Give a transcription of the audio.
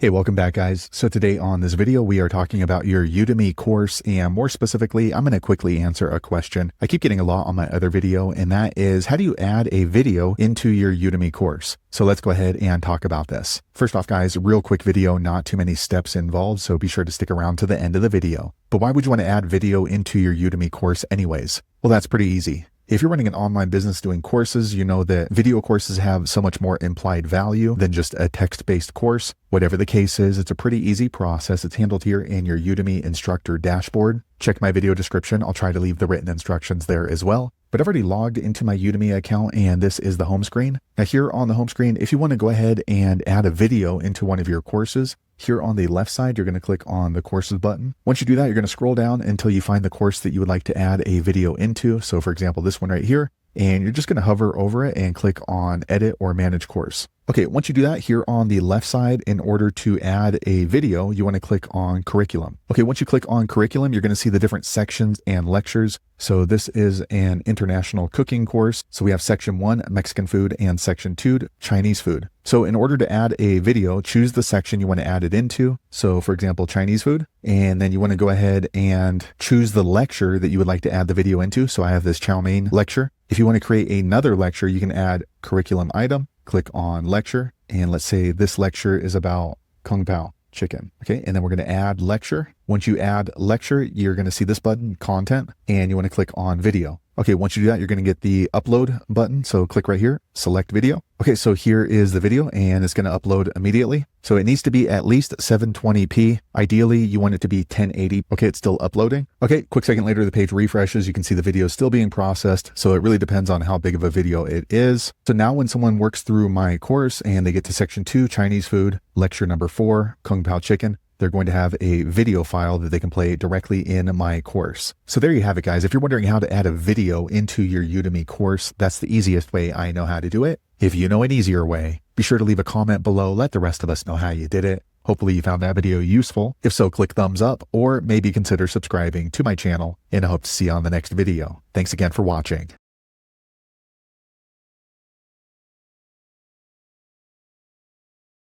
Hey, welcome back guys. So today on this video, we are talking about your Udemy course, and more specifically, I'm going to quickly answer a question I keep getting a lot on my other video, and that is, how do you add a video into your Udemy course? So let's go ahead and talk about this. First off guys, real quick video, not too many steps involved, so be sure to stick around to the end of the video. But why would you want to add video into your Udemy course anyways? Well, that's pretty easy. If you're running an online business doing courses, you know that video courses have so much more implied value than just a text-based course. Whatever the case is, it's a pretty easy process. It's handled here in your Udemy instructor dashboard. Check my video description. I'll try to leave the written instructions there as well. But I've already logged into my Udemy account, and this is the home screen. Now here on the home screen, if you want to go ahead and add a video into one of your courses, here on the left side, you're going to click on the courses button. Once you do that, you're going to scroll down until you find the course that you would like to add a video into. So for example, this one right here, and you're just going to hover over it and click on edit or manage course. Okay, once you do that, here on the left side, in order to add a video, you want to click on curriculum. Okay, once you click on curriculum, you're going to see the different sections and lectures. So this is an international cooking course. So we have section 1, Mexican food, and section 2, Chinese food. So in order to add a video, choose the section you want to add it into. So for example, Chinese food, and then you want to go ahead and choose the lecture that you would like to add the video into. So I have this chow mein lecture. If you want to create another lecture, you can add curriculum item, click on lecture, and let's say this lecture is about Kung Pao chicken. Okay, and then we're going to add lecture. Once you add lecture, you're going to see this button, content, and you want to click on video. Okay, once you do that, you're going to get the upload button. So click right here, select video. Okay, so here is the video, and it's going to upload immediately. So it needs to be at least 720p. Ideally, you want it to be 1080. Okay, it's still uploading. Okay, quick second later, the page refreshes. You can see the video is still being processed. So it really depends on how big of a video it is. So now when someone works through my course and they get to section 2, Chinese food, lecture number 4, Kung Pao chicken, they're going to have a video file that they can play directly in my course. So there you have it, guys. If you're wondering how to add a video into your Udemy course, that's the easiest way I know how to do it. If you know an easier way, be sure to leave a comment below. Let the rest of us know how you did it. Hopefully you found that video useful. If so, click thumbs up or maybe consider subscribing to my channel, and I hope to see you on the next video. Thanks again for watching.